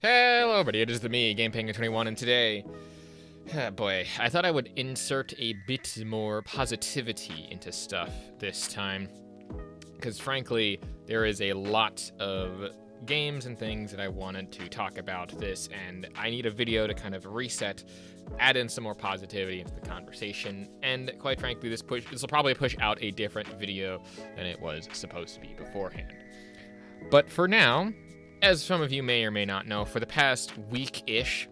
Hello, everybody. It is the me, GamePenguin21, and today, boy, I thought I would insert a bit more positivity into stuff this time, because frankly, there is a lot of games and things that I wanted to talk about this, and I need a video to kind of reset, add in some more positivity into the conversation, and quite frankly, this will probably push out a different video than it was supposed to be beforehand. But for now, as some of you may or may not know, for the past week-ish,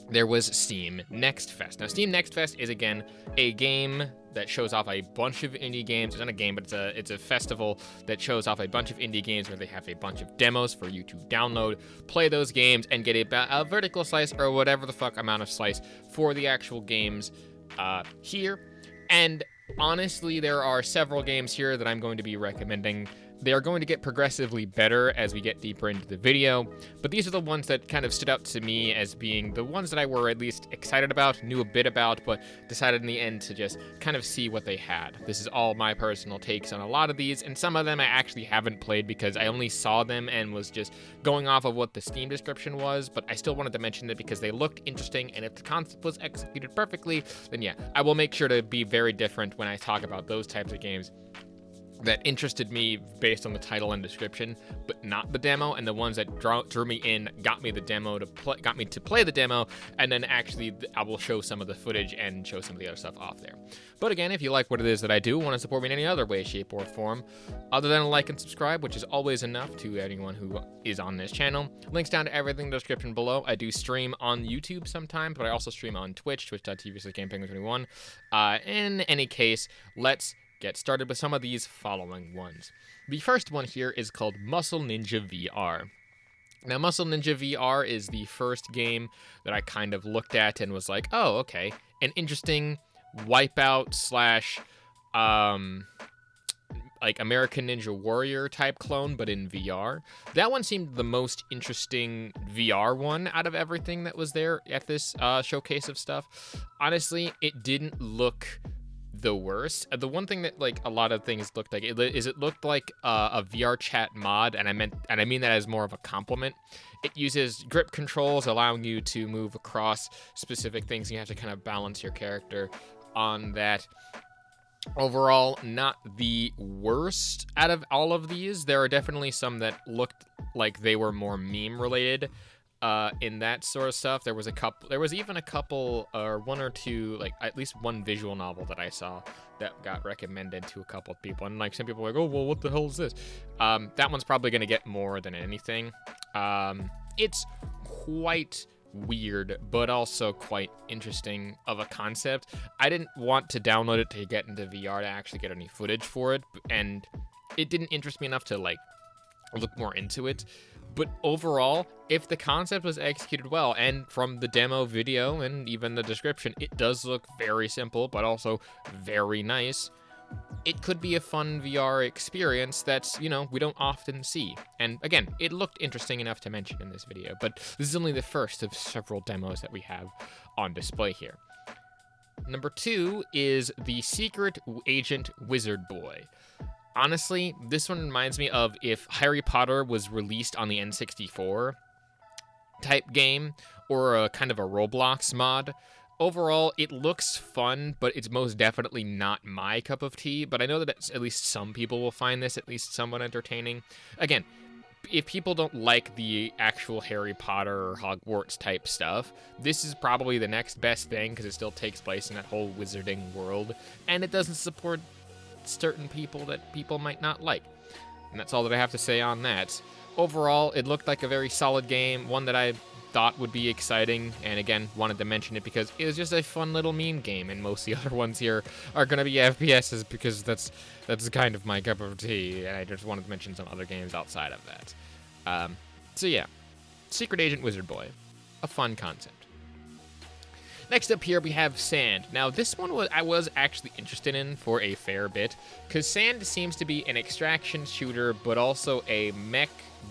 there was Steam Next Fest. Now, Steam Next Fest is, again, a game that shows off a bunch of indie games. It's not a game, but it's a festival that shows off a bunch of indie games where they have a bunch of demos for you to download, play those games, and get a vertical slice or whatever the fuck amount of slice for the actual games here. And honestly, there are several games here that I'm going to be recommending. They are going to get progressively better as we get deeper into the video, but these are the ones that kind of stood out to me as being the ones that I were at least excited about, knew a bit about, but decided in the end to just kind of see what they had. This is all my personal takes on a lot of these, and some of them I actually haven't played because I only saw them and was just going off of what the Steam description was, but I still wanted to mention it because they looked interesting, and if the concept was executed perfectly, then yeah, I will make sure to be very different when I talk about those types of games that interested me based on the title and description, but not the demo, and the ones that drew me in, got me to play the demo, and then actually I will show some of the footage and show some of the other stuff off there. But again, if you like what it is that I do, want to support me in any other way, shape, or form, other than a like and subscribe, which is always enough to anyone who is on this channel. Links down to everything in the description below. I do stream on YouTube sometimes, but I also stream on Twitch, twitch.tv/GamePenguin21. In any case, let's get started with some of these following ones. The first one here is called Muscle Ninja VR. Now, Muscle Ninja VR is the first game that I kind of looked at and was like, oh, okay, an interesting Wipeout slash, like American Ninja Warrior type clone, but in VR. That one seemed the most interesting VR one out of everything that was there at this showcase of stuff. Honestly, it didn't look the worst. The one thing that like a lot of things looked like it looked like a VR chat mod, and I mean that as more of a compliment. It uses grip controls, allowing you to move across specific things. You have to kind of balance your character on that. Overall, not the worst out of all of these. There are definitely some that looked like they were more meme related. In that sort of stuff, there was even a couple, or one or two, like at least one visual novel that I saw that got recommended to a couple of people, and like some people were like, oh, well, what the hell is this? That one's probably gonna get more than anything. It's quite weird, but also quite interesting of a concept. I didn't want to download it to get into VR to actually get any footage for it, and it didn't interest me enough to like look more into it. But overall, if the concept was executed well, and from the demo video and even the description, it does look very simple, but also very nice. It could be a fun VR experience that's, you know, we don't often see. And again, it looked interesting enough to mention in this video, but this is only the first of several demos that we have on display here. Number 2 is the Secret Agent Wizard Boy. Honestly, this one reminds me of if Harry Potter was released on the N64 type game, or a kind of a Roblox mod. Overall, it looks fun, but it's most definitely not my cup of tea, but I know that at least some people will find this at least somewhat entertaining. Again, if people don't like the actual Harry Potter or Hogwarts type stuff, this is probably the next best thing, because it still takes place in that whole wizarding world, and it doesn't support certain people that people might not like. And that's all that I have to say on that. Overall, it looked like a very solid game, one that I thought would be exciting, and again, wanted to mention it because it was just a fun little meme game, and most of the other ones here are going to be FPSs because that's kind of my cup of tea, and I just wanted to mention some other games outside of that. So yeah, Secret Agent Wizard Boy, a fun concept. Next up here, we have Sand. Now, this one I was actually interested in for a fair bit, because Sand seems to be an extraction shooter, but also a mech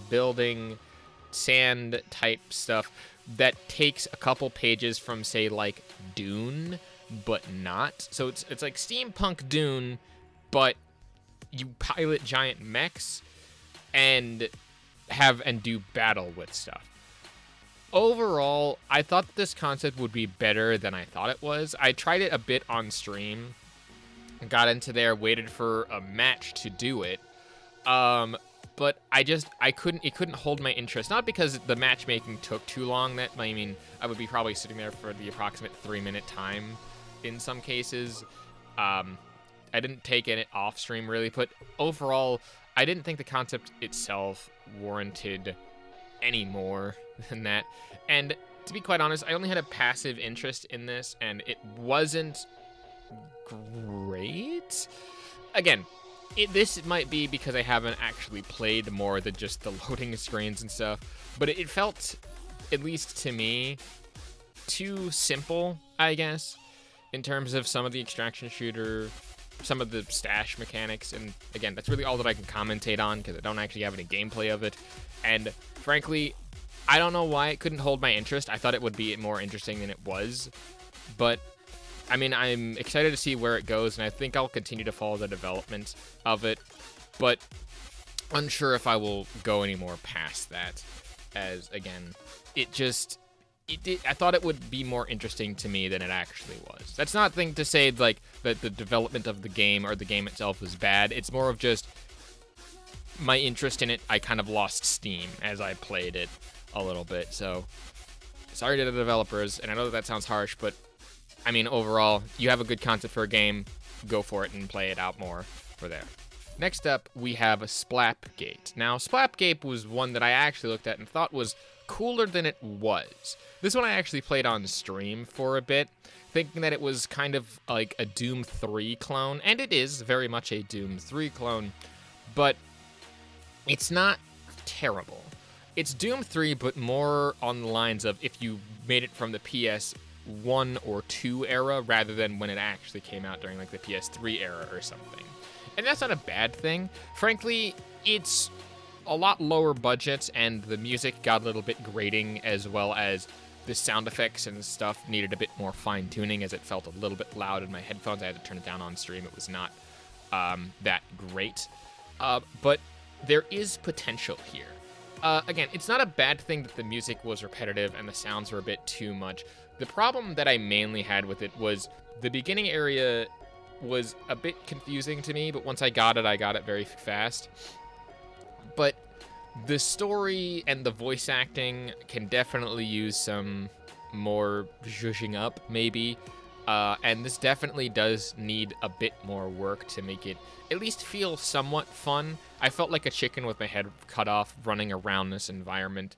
building sand type stuff that takes a couple pages from, say, like Dune, but not. So it's like steampunk Dune, but you pilot giant mechs and do battle with stuff. Overall, I thought this concept would be better than I thought it was. I tried it a bit on stream, got into there, waited for a match to do it. But I couldn't, it couldn't hold my interest. Not because the matchmaking took too long. I would be probably sitting there for the approximate 3-minute time in some cases. I didn't take it off stream really, but overall, I didn't think the concept itself warranted any more than that. And to be quite honest, I only had a passive interest in this, and it wasn't great. Again, this might be because I haven't actually played more than just the loading screens and stuff, but it felt, at least to me, too simple, I guess, in terms of some of the extraction shooter, some of the stash mechanics, and again, that's really all that I can commentate on because I don't actually have any gameplay of it. And frankly, I don't know why it couldn't hold my interest. I thought it would be more interesting than it was, but I mean, I'm excited to see where it goes, and I think I'll continue to follow the development of it, but unsure if I will go any more past that, as, again, I thought it would be more interesting to me than it actually was. That's not thing to say, like, that the development of the game or the game itself was bad. It's more of just my interest in it. I kind of lost steam as I played it a little bit, so sorry to the developers, and I know that sounds harsh, but I mean, overall, you have a good concept for a game, go for it and play it out more for there. Next up, we have Splapgate. Now, Splapgate was one that I actually looked at and thought was cooler than it was. This one I actually played on stream for a bit, thinking that it was kind of like a Doom 3 clone, and it is very much a Doom 3 clone, but it's not terrible. It's Doom 3, but more on the lines of if you made it from the PS1 or 2 era rather than when it actually came out during like the PS3 era or something. And that's not a bad thing. Frankly, it's a lot lower budget, and the music got a little bit grating, as well as the sound effects and stuff needed a bit more fine-tuning, as it felt a little bit loud in my headphones. I had to turn it down on stream. It was not that great. But there is potential here. Again, it's not a bad thing that the music was repetitive and the sounds were a bit too much. The problem that I mainly had with it was the beginning area was a bit confusing to me, but once I got it very fast. But the story and the voice acting can definitely use some more zhuzhing up, maybe. And this definitely does need a bit more work to make it at least feel somewhat fun. I felt like a chicken with my head cut off running around this environment.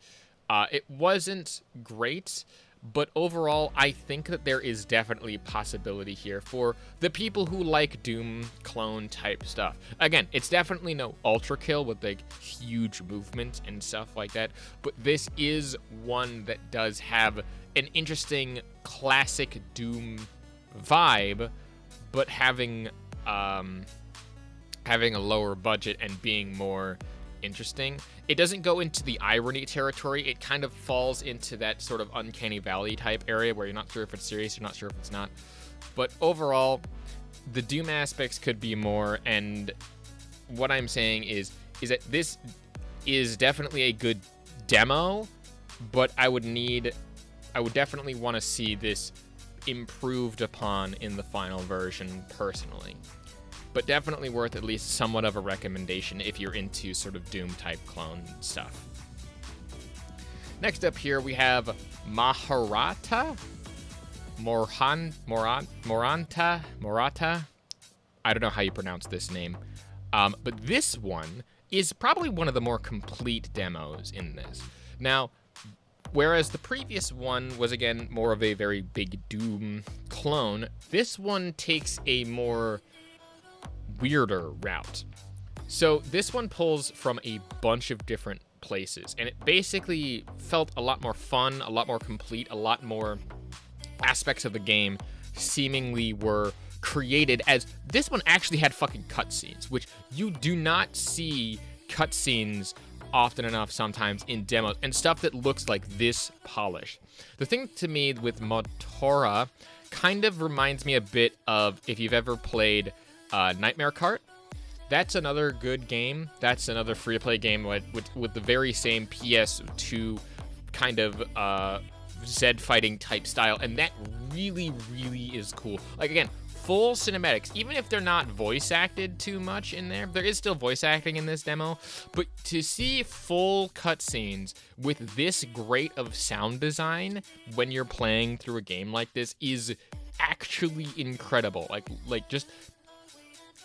It wasn't great, but overall, I think that there is definitely possibility here for the people who like Doom clone type stuff. Again, it's definitely no ultra kill with like huge movement and stuff like that, but this is one that does have an interesting classic Doom vibe, but having a lower budget and being more interesting. It doesn't go into the irony territory. It kind of falls into that sort of uncanny valley type area where you're not sure if it's serious, you're not sure if it's not. But overall, the Doom aspects could be more, and what I'm saying is that this is definitely a good demo, but I would definitely want to see this improved upon in the final version personally. But definitely worth at least somewhat of a recommendation if you're into sort of Doom-type clone stuff. Next up here, we have Morata. I don't know how you pronounce this name. But this one is probably one of the more complete demos in this. Now, whereas the previous one was, again, more of a very big Doom clone, this one takes a more weirder route. So this one pulls from a bunch of different places, and it basically felt a lot more fun, a lot more complete, a lot more aspects of the game seemingly were created, as this one actually had fucking cutscenes, which you do not see cutscenes often enough sometimes in demos, and stuff that looks like this polished. The thing to me with Motora kind of reminds me a bit of if you've ever played Nightmare Kart. That's another good game. That's another free-to-play game with the very same PS2 kind of Zed fighting type style, and that really, really is cool. Like, again, full cinematics, even if they're not voice acted too much in there. There is still voice acting in this demo, but to see full cutscenes with this great of sound design when you're playing through a game like this is actually incredible. Like just,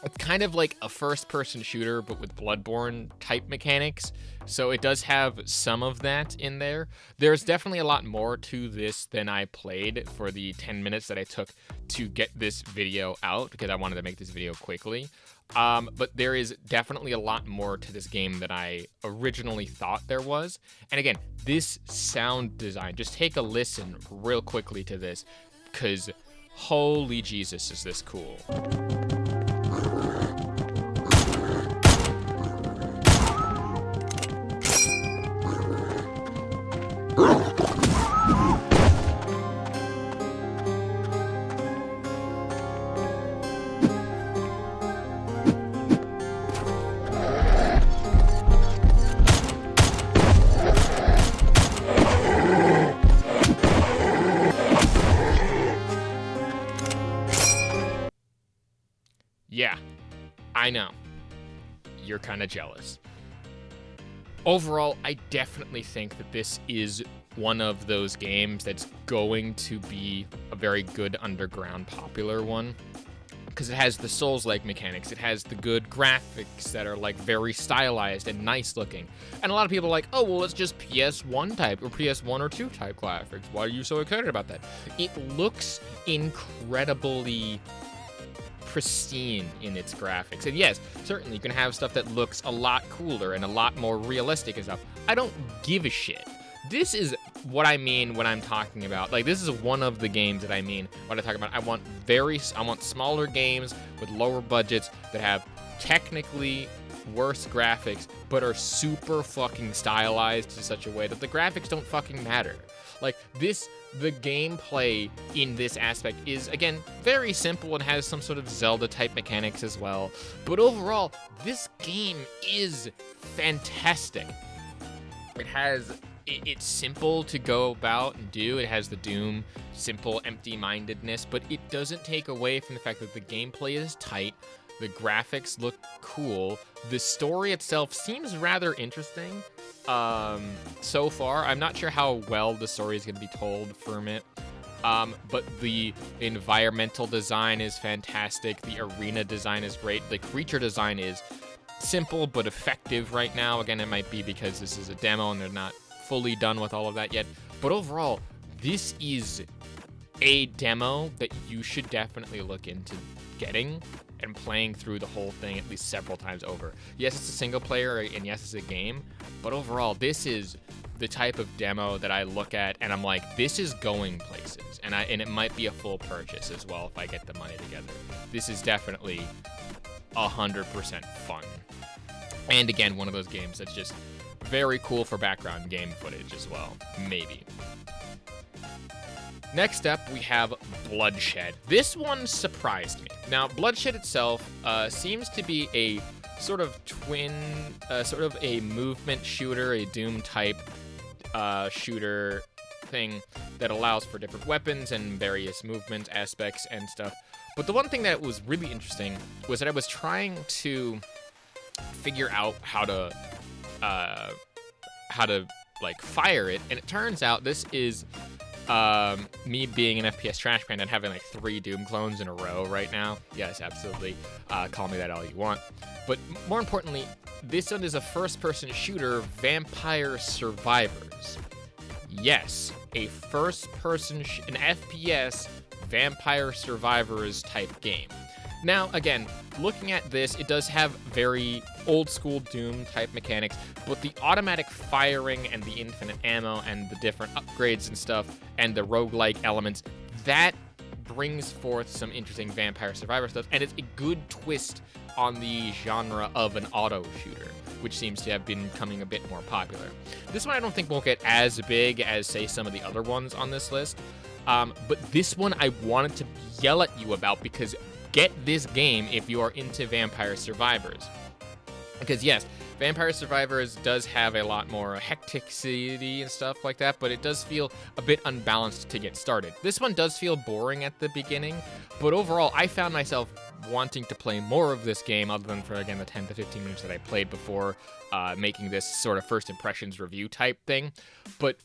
it's kind of like a first-person shooter, but with Bloodborne type mechanics. So it does have some of that in there. There's definitely a lot more to this than I played for the 10 minutes that I took to get this video out, because I wanted to make this video quickly. But there is definitely a lot more to this game than I originally thought there was. And again, this sound design, just take a listen real quickly to this, because holy Jesus, is this cool. Yeah, I know. You're kind of jealous. Overall, I definitely think that this is one of those games that's going to be a very good underground popular one, because it has the Souls-like mechanics. It has the good graphics that are like very stylized and nice looking. And a lot of people are like, oh, well, it's just PS1 type or PS1 or 2 type graphics. Why are you so excited about that? It looks incredibly pristine in its graphics. And yes, certainly you can have stuff that looks a lot cooler and a lot more realistic and stuff. I don't give a shit. This is what I mean when I'm talking about, like, this is one of the games that I mean when I talk about, I want smaller games with lower budgets that have technically worse graphics, but are super fucking stylized in such a way that the graphics don't fucking matter. Like, the gameplay in this aspect is, again, very simple and has some sort of Zelda-type mechanics as well. But overall, this game is fantastic. It's simple to go about and do. It has the Doom simple empty-mindedness, but it doesn't take away from the fact that the gameplay is tight, the graphics look cool, the story itself seems rather interesting. So far, I'm not sure how well the story is going to be told from it. But the environmental design is fantastic. The arena design is great. The creature design is simple but effective right now. Again, it might be because this is a demo and they're not fully done with all of that yet. But overall, this is a demo that you should definitely look into getting and playing through the whole thing at least several times over. Yes, it's a single player, and yes, it's a game, but overall, this is the type of demo that I look at and I'm like, this is going places, and it might be a full purchase as well if I get the money together. This is definitely 100% fun. And again, one of those games that's just very cool for background game footage as well, maybe. Next up, we have Bloodshed. This one surprised me. Now, Bloodshed itself seems to be a sort of sort of a movement shooter, a Doom-type shooter thing that allows for different weapons and various movement aspects and stuff. But the one thing that was really interesting was that I was trying to figure out how to like fire it, and it turns out this is me being an FPS trash can and having like 3 Doom clones in a row right now. Yes, absolutely. Call me that all you want. But more importantly, this one is a first-person shooter, Vampire Survivors. Yes, a first-person, an FPS Vampire Survivors type game. Now, again, looking at this, it does have very old-school Doom-type mechanics, but the automatic firing and the infinite ammo and the different upgrades and stuff and the roguelike elements, that brings forth some interesting Vampire Survivor stuff, and it's a good twist on the genre of an auto shooter, which seems to have been becoming a bit more popular. This one I don't think will get as big as, say, some of the other ones on this list, but this one I wanted to yell at you about because get this game if you are into Vampire Survivors. Because yes, Vampire Survivors does have a lot more hecticity and stuff like that, but it does feel a bit unbalanced to get started. This one does feel boring at the beginning, but overall, I found myself wanting to play more of this game, other than for, again, the 10 to 15 minutes that I played before making this sort of first impressions review type thing. But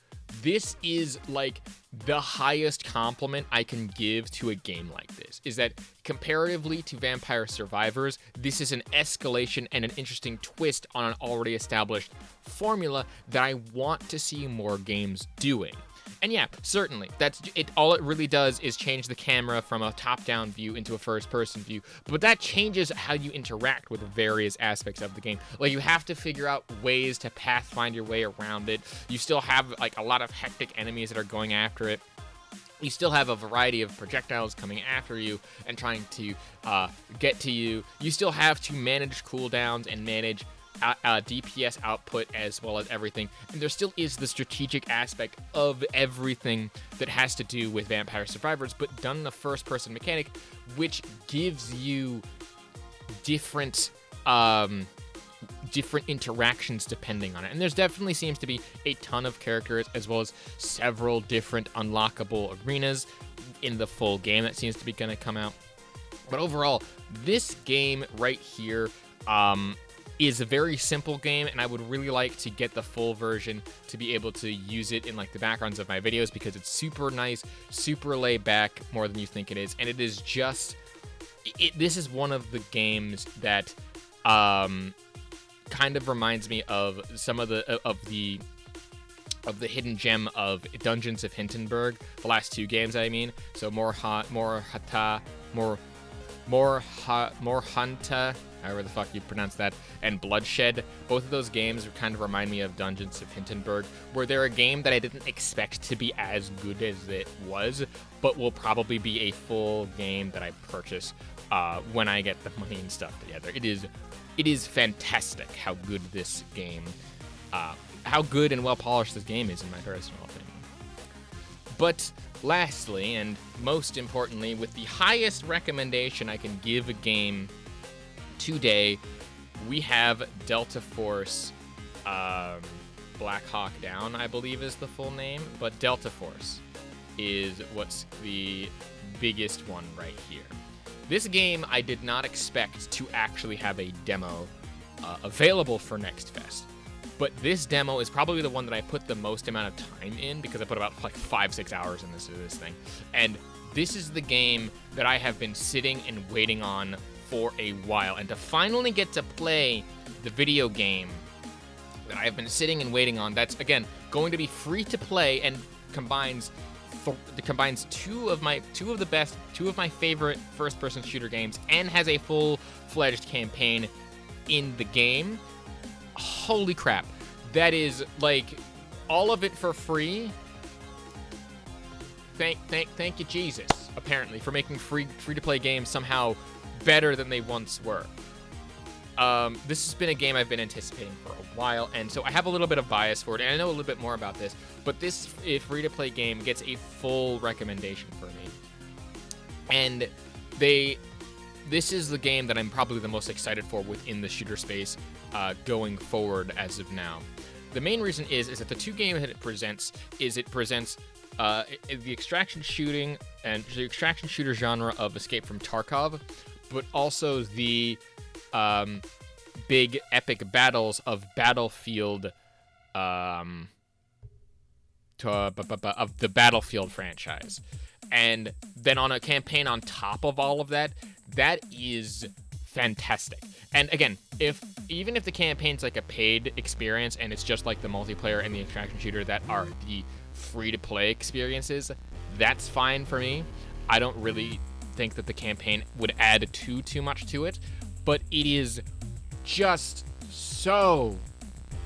this is like the highest compliment I can give to a game like this, is that comparatively to Vampire Survivors, this is an escalation and an interesting twist on an already established formula that I want to see more games doing. And yeah, certainly, that's it. All it really does is change the camera from a top-down view into a first-person view, but that changes how you interact with various aspects of the game. Like, you have to figure out ways to pathfind your way around it. You still have, like, a lot of hectic enemies that are going after it. You still have a variety of projectiles coming after you and trying to get to you. You still have to manage cooldowns and manage DPS output as well as everything, and there still is the strategic aspect of everything that has to do with Vampire Survivors, but done in a first-person mechanic, which gives you different interactions depending on it. And there's definitely seems to be a ton of characters as well as several different unlockable arenas in the full game that seems to be going to come out. But overall, this game right here is a very simple game, and I would really like to get the full version to be able to use it in like the backgrounds of my videos, because it's super nice, super laid back, more than you think it is. And it is just, this is one of the games that kind of reminds me of some of the hidden gem of Dungeons of Hinterberg, the last two games I mean. So More Hunter, however the fuck you pronounce that, and Bloodshed. Both of those games kind of remind me of Dungeons of Hinterberg, where they're a game that I didn't expect to be as good as it was, but will probably be a full game that I purchase when I get the money and stuff together. It is fantastic how good this game, how good and well polished this game is, in my personal opinion. But lastly, and most importantly, with the highest recommendation I can give a game today, we have Delta Force Black Hawk Down, I believe is the full name, but Delta Force is what's the biggest one right here. This game I did not expect to actually have a demo available for Next Fest, but this demo is probably the one that I put the most amount of time in, because I put about like 5-6 hours in this thing, and this is the game that I have been sitting and waiting on for a while, and to finally get to play the video game that I've been sitting and waiting on, that's again going to be free to play and combines two of my favorite first-person shooter games, and has a full-fledged campaign in the game. Holy crap, that is like all of it for free. Thank you, Jesus, apparently, for making free-to-play games somehow better than they once were. This has been a game I've been anticipating for a while, and so I have a little bit of bias for it, and I know a little bit more about this, but this free-to-play game gets a full recommendation for me. And this is the game that I'm probably the most excited for within the shooter space going forward as of now. The main reason is that the two games that it presents the extraction shooting and the extraction shooter genre of Escape from Tarkov, but also the big epic battles of Battlefield, of the Battlefield franchise. And then on a campaign on top of all of that, that is fantastic. And again, even if the campaign's like a paid experience and it's just like the multiplayer and the extraction shooter that are the free-to-play experiences, that's fine for me. I don't really think that the campaign would add too much to it, but it is just so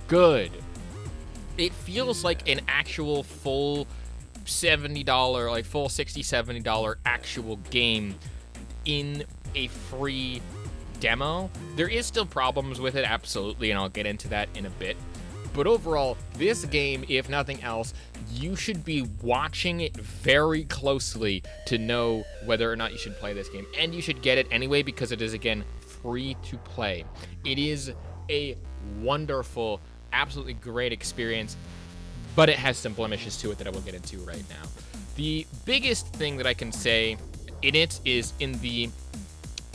good. It feels like an actual full $70, like full $60, $70 actual game in a free demo. There is still problems with it, absolutely, and I'll get into that in a bit. But overall, this game, if nothing else, you should be watching it very closely to know whether or not you should play this game. And you should get it anyway because it is, again, free to play. It is a wonderful, absolutely great experience, but it has some blemishes to it that I will get into right now. The biggest thing that I can say in it is in the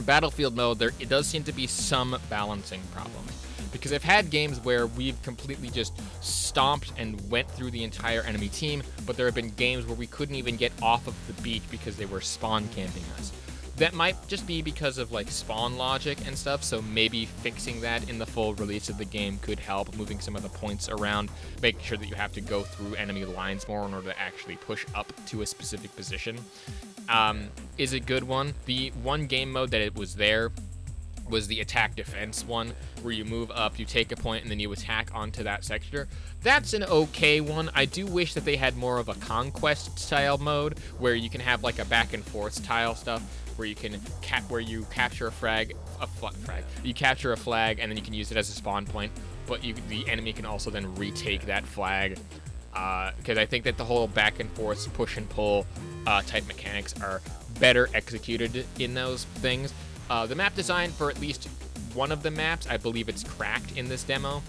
Battlefield mode, it does seem to be some balancing problems. Because I've had games where we've completely just stomped and went through the entire enemy team, but there have been games where we couldn't even get off of the beach because they were spawn camping us. That might just be because of like spawn logic and stuff, so maybe fixing that in the full release of the game could help, moving some of the points around, making sure that you have to go through enemy lines more in order to actually push up to a specific position. Is a good one. The one game mode that it was there was the attack defense one, where you move up, you take a point, and then you attack onto that sector. That's an okay one. I do wish that they had more of a conquest style mode, where you can have like a back and forth style stuff, where you can you capture you capture a flag, and then you can use it as a spawn point, but the enemy can also then retake that flag. Because I think that the whole back and forth push and pull type mechanics are better executed in those things. The map design for at least one of the maps, I believe it's cracked in this demo.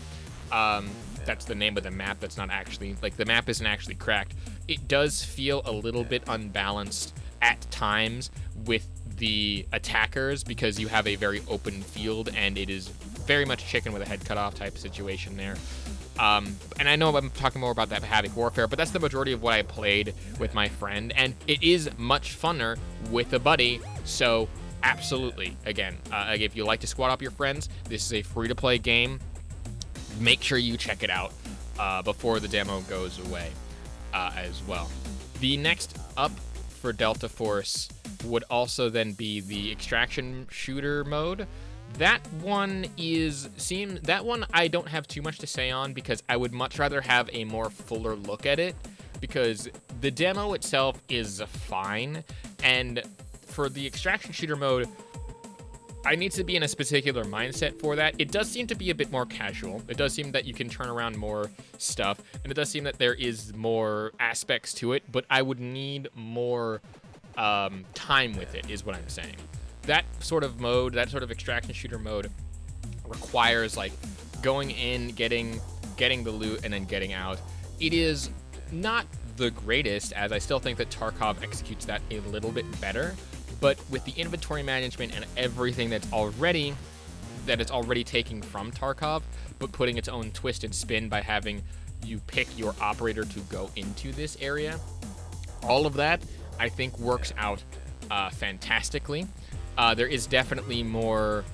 That's the name of the map. That's not actually, like, the map isn't actually cracked. It does feel a little bit unbalanced at times with the attackers because you have a very open field and it is very much chicken with a head cut off type situation there. And I know I'm talking more about that Havoc Warfare, but that's the majority of what I played with my friend, and it is much funner with a buddy, so absolutely. Again, if you like to squad up your friends, this is a free-to-play game. Make sure you check it out before the demo goes away as well. The next up for Delta Force would also then be the extraction shooter mode. That one I don't have too much to say on because I would much rather have a more fuller look at it, because the demo itself is fine, and for the extraction shooter mode, I need to be in a particular mindset for that. It does seem to be a bit more casual. It does seem that you can turn around more stuff, and it does seem that there is more aspects to it, but I would need more time with it, is what I'm saying. That sort of mode, that sort of extraction shooter mode, requires like going in, getting the loot, and then getting out. It is not the greatest, as I still think that Tarkov executes that a little bit better. But with the inventory management and everything that it's already taking from Tarkov, but putting its own twist and spin by having you pick your operator to go into this area, all of that I think works out fantastically. There is definitely more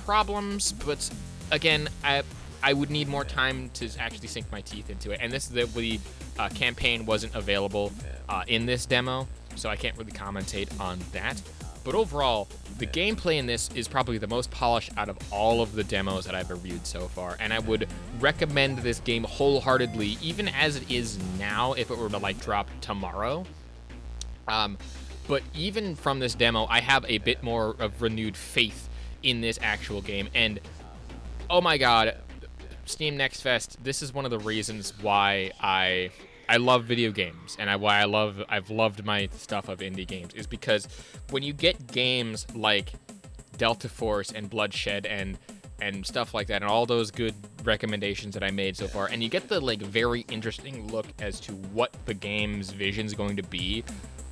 problems, but again, I would need more time to actually sink my teeth into it. And the campaign wasn't available in this demo, so I can't really commentate on that. But overall, the gameplay in this is probably the most polished out of all of the demos that I've reviewed so far, and I would recommend this game wholeheartedly, even as it is now, if it were to like drop tomorrow. But even from this demo, I have a bit more of renewed faith in this actual game, and oh my god, Steam Next Fest, this is one of the reasons why I love video games, and I've loved my stuff of indie games, is because when you get games like Delta Force and Bloodshed and stuff like that, and all those good recommendations that I made so far, and you get the like very interesting look as to what the game's vision is going to be,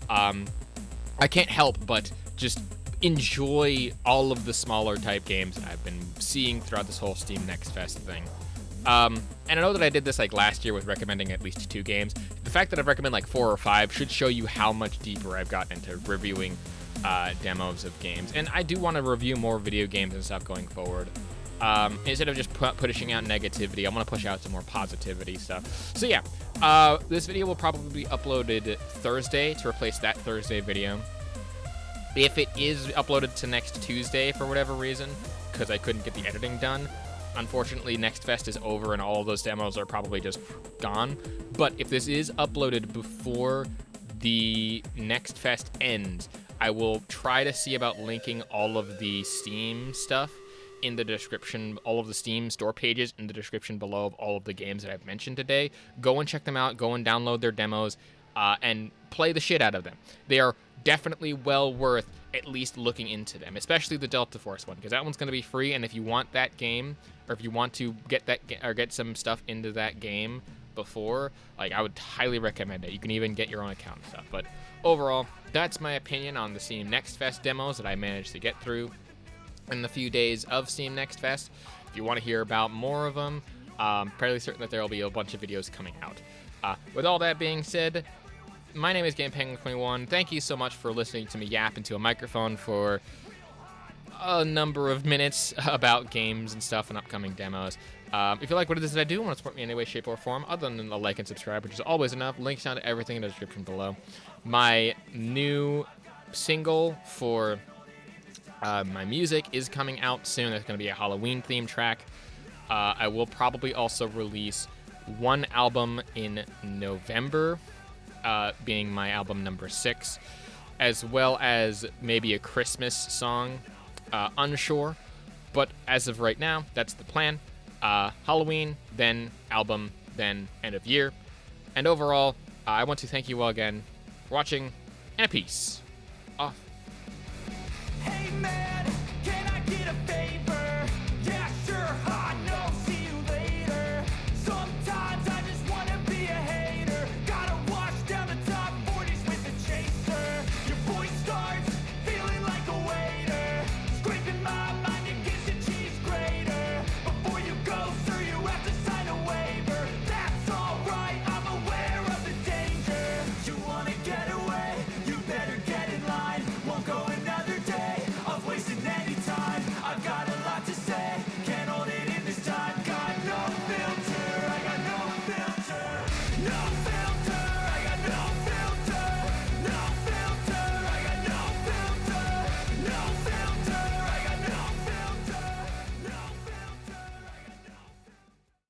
I can't help but just enjoy all of the smaller type games that I've been seeing throughout this whole Steam Next Fest thing. And I know that I did this like last year with recommending at least 2 games. The fact that I've recommended like 4 or 5 should show you how much deeper I've gotten into reviewing demos of games. And I do want to review more video games and stuff going forward. Instead of just pushing out negativity, I want to push out some more positivity stuff. So yeah, this video will probably be uploaded Thursday to replace that Thursday video. If it is uploaded to next Tuesday for whatever reason, because I couldn't get the editing done, unfortunately, Next Fest is over and all of those demos are probably just gone. But if this is uploaded before the Next Fest ends, I will try to see about linking all of the Steam stuff in the description, all of the Steam store pages in the description below of all of the games that I've mentioned today. Go and check them out. Go and download their demos. and play the shit out of them. They are definitely well worth at least looking into them, especially the Delta Force one, because that one's going to be free. And if you want that game, or if you want to get get some stuff into that game before, like, I would highly recommend it. You can even get your own account and stuff. But overall, that's my opinion on the Steam Next Fest demos that I managed to get through in the few days of Steam Next Fest. If you want to hear about more of them, I'm fairly certain that there will be a bunch of videos coming out. With all that being said, my name is GamePenguin21. Thank you so much for listening to me yap into a microphone for a number of minutes about games and stuff and upcoming demos. If you like what it is that I do, want to support me in any way, shape, or form, other than a like and subscribe, which is always enough, links down to everything in the description below. My new single for my music is coming out soon. There's going to be a Halloween-themed track. I will probably also release one album in November, being my album number 6, as well as maybe a Christmas song, unsure. But as of right now, that's the plan. Halloween, then album, then end of year. And overall, I want to thank you all again for watching, and peace.